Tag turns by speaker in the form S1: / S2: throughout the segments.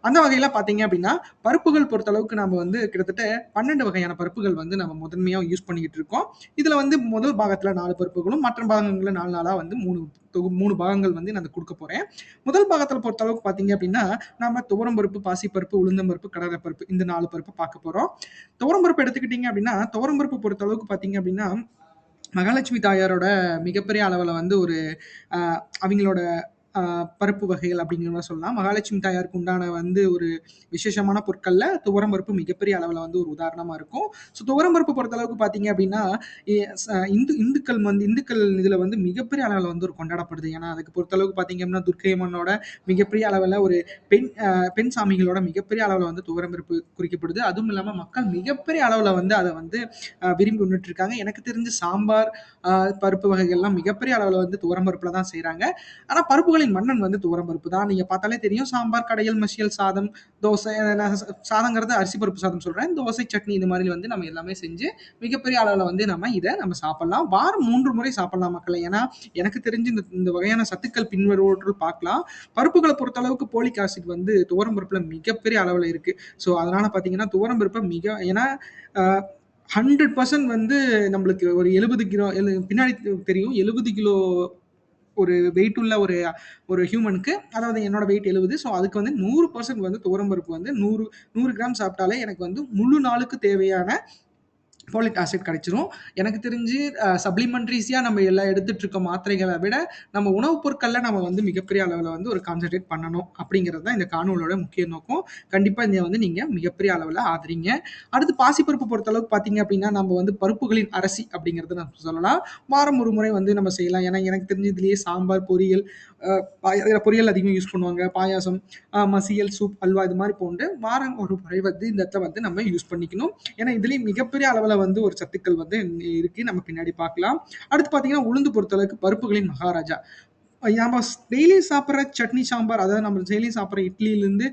S1: அந்த வகையில பார்த்தீங்க அப்படின்னா, பருப்புகள் பொறுத்தளவுக்கு நம்ம வந்து கிட்டத்தட்ட 12 வகையான பருப்புகள் வந்து நம்ம முதன்மையா யூஸ் பண்ணிக்கிட்டு இருக்கோம். இதுல வந்து முதல் பாகத்துல 4 பருப்புகளும், மற்ற பாகங்கள்ல 4 4ஆ வந்து 3 பாகங்கள் வந்து நான் குடுக்கப் போறேன். முதல் பாகத்துல பொறுத்தளவுக்கு பார்த்தீங்க அப்படின்னா, நம்ம துவரம் பருப்பு, பாசிப்பருப்பு, உளுந்தம் பருப்பு, கடலை பருப்பு இந்த 4 பருப்பு பார்க்க போறோம். துவரம் பருப்பு எடுத்துக்கிட்டீங்க அப்படின்னா, துவரம் பருப்பு பொறுத்தளவுக்கு பார்த்தீங்க அப்படின்னா, மகாலட்சுமி தாயாரோட மிகப்பெரிய அளவுல வந்து ஒரு அ அவிங்களோட அ பருப்பு வகைகள் அப்படிங்கிற மாரி சொல்லலாம். மகாலட்சுமி தாயாருக்கு உண்டான வந்து ஒரு விசேஷமான பொருட்கள்ல துவரம் பருப்பு மிகப்பெரிய அளவுல வந்து ஒரு உதாரணமா இருக்கும். ஸோ துவரம் பருப்பு பொறுத்த அளவுக்கு பார்த்தீங்க அப்படின்னா, எ ச இந்துக்கள் இதுல வந்து மிகப்பெரிய அளவுல வந்து ஒரு கொண்டாடப்படுது. ஏன்னா, அதுக்கு பொறுத்தளவுக்கு பார்த்தீங்க அப்படின்னா, துர்க்கை அம்மனோட மிகப்பெரிய அளவுல ஒரு பெண் சாமிகளோட மிகப்பெரிய அளவுல வந்து துவரம் பருப்பு குறிக்கப்படுது. அதுவும் இல்லாம மக்கள் மிகப்பெரிய அளவுல வந்து அத வந்து விரும்பி உண்ணுட்டு இருக்காங்க. எனக்கு தெரிஞ்சு சாம்பார், அ பருப்பு வகைகள்லாம் மிகப்பெரிய அளவுல வந்து துவரம் பருப்புல தான் செய்றாங்க. ஆனா பருப்புகளின் மன்னன் வந்து துவரம் பருப்பு தான். நீங்க பார்த்தாலே தெரியும். சாம்பார், கடையல், மசியல், சாதம், தோசை நான் சாதங்கிறது அரிசி பருப்பு சாதம் சொல்றேன். தோசை, சட்னி இது மாதிரி வந்து நம்ம எல்லாமே செஞ்சு மிகப்பெரிய அளவுல வந்து நம்ம சாப்பிடலாம். வாரம் 3 முறை சாப்பிடலாம் மக்களே. ஏன்னா, எனக்கு தெரிஞ்சு இந்த இந்த வகையான சத்துக்கள் பின்வருவற்றுள் பார்க்கலாம். பருப்புகள பொறுத்தளவுக்கு போலிக் ஆசிட் வந்து துவரம் பருப்புல மிகப்பெரிய அளவுல இருக்கு. ஸோ, அதனால பார்த்தீங்கன்னா, துவரம் பருப்ப ஏன்னா, அ 100% வந்து நம்மளுக்கு ஒரு 70 கிலோ பின்னாடி தெரியும். 70 கிலோ ஒரு வெயிட் உள்ள ஒரு ஒரு ஹியூமனுக்கு, அதாவது என்னோட வெயிட் 70. ஸோ அதுக்கு வந்து 100% வந்து துவரம் பருப்பு வந்து 100 கிராம் சாப்பிட்டாலே எனக்கு வந்து முழு நாளுக்கு தேவையான ஃபோலிக் ஆசிட் கிடைச்சிரும். எனக்கு தெரிஞ்சு சப்ளிமெண்டரிஸியா நம்ம எல்லாம் எடுத்துட்டு இருக்க மாத்திரைகள விட, நம்ம உணவுப் பொருட்கள்ல நம்ம வந்து மிகப்பெரிய அளவுல வந்து ஒரு கான்சன்ட்ரேட் பண்ணணும். அப்படிங்கிறது தான் இந்த காணொளியோட முக்கிய நோக்கம். கண்டிப்பா இத வந்து நீங்க மிகப்பெரிய அளவுல ஆதரிங்க. அடுத்து பாசிப்பருப்பு பொறுத்தளவுக்கு பார்த்தீங்க அப்படின்னா, நம்ம வந்து பருப்புகளின் அரசி அப்படிங்கிறத நம்ம சொல்லலாம். வாரம் ஒரு முறை வந்து நம்ம செய்யலாம். ஏன்னா, எனக்கு தெரிஞ்சு இதுலயே சாம்பார், பொரியல், பொரியல் அதிகமா யூஸ் பண்ணுவாங்க. பாயாசம், மசியல், சூப், அல்வா இது மாரி போன்று வாரம் ஒரு முறை வந்து இந்த இடத்துல வந்து நம்ம யூஸ் பண்ணிக்கணும். ஏன்னா, இதுலயும் மிகப்பெரிய அளவுல வந்து ஒரு சத்துக்கள் வந்து இருக்கு. நம்ம பின்னாடி பார்க்கலாம். அடுத்து பார்த்தீங்கன்னா, உளுந்து பொறுத்தளவுக்கு பருப்புகளின் மகாராஜா. நம்ம டெய்லியும் சாப்பிடுற சட்னி, சாம்பார் அதாவது நம்ம டெய்லியும் சாப்பிடுற இட்லியிலருந்து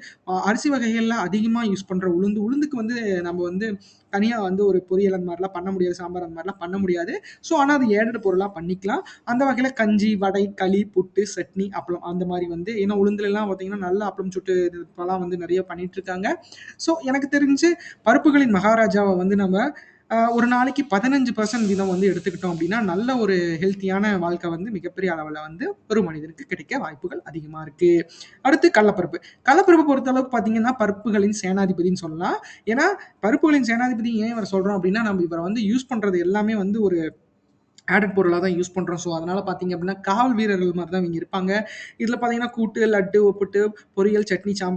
S1: அரிசி வகைகள்ல அதிகமா யூஸ் பண்ற உளுந்துக்கு வந்து நம்ம வந்து தனியா வந்து ஒரு பொரியல் அந்த மாரிலாம் பண்ண முடியாது. சாம்பார் அந்த மாரிலாம் பண்ண முடியாது. ஸோ, ஆனா அது ஏடட் பொருளா பண்ணிக்கலாம். அந்த வகையில கஞ்சி, வடை, களி, புட்டு, சட்னி, அப்பளம் அந்த மாரி வந்து ஏன்னா உளுந்துலலாம் பார்த்தீங்கன்னா, நல்லா அப்பளம் சுட்டு இப்பலாம் வந்து நெறைய பண்ணிட்டு இருக்காங்க. ஸோ, எனக்கு தெரிஞ்சு பருப்புகளின் மகாராஜாவ வந்து நம்ம ஒரு நாளைக்கு 15% வீதம் வந்து எடுத்துக்கிட்டோம் அப்படின்னா, நல்ல ஒரு ஹெல்த்தியான வாழ்க்கை வந்து மிகப்பெரிய அளவுல வந்து ஒரு மனிதனுக்கு கிடைக்க வாய்ப்புகள் அதிகமா இருக்கு. அடுத்து கடலப்பருப்பு. கடலப்பருப்பு பொறுத்தளவுக்கு பார்த்தீங்கன்னா, பருப்புகளின் சேனாதிபதின்னு சொல்லலாம். ஏன்னா, பருப்புகளின் சேனாதிபதி ஏன் இவர சொல்றோம் அப்படின்னா, நம்ம இவர வந்து யூஸ் பண்றது எல்லாமே வந்து ஒரு ஆடட் பொருளா தான் யூஸ் பண்றோம். ஸோ, அதனால பார்த்தீங்க அப்படின்னா, காவல் வீரர்கள் மாரி தான் இவங்க இருப்பாங்க. இதுல பார்த்தீங்கன்னா, கூட்டு, லட்டு, ஒப்பிட்டு, பொரியல், சட்னி, சாம்பார்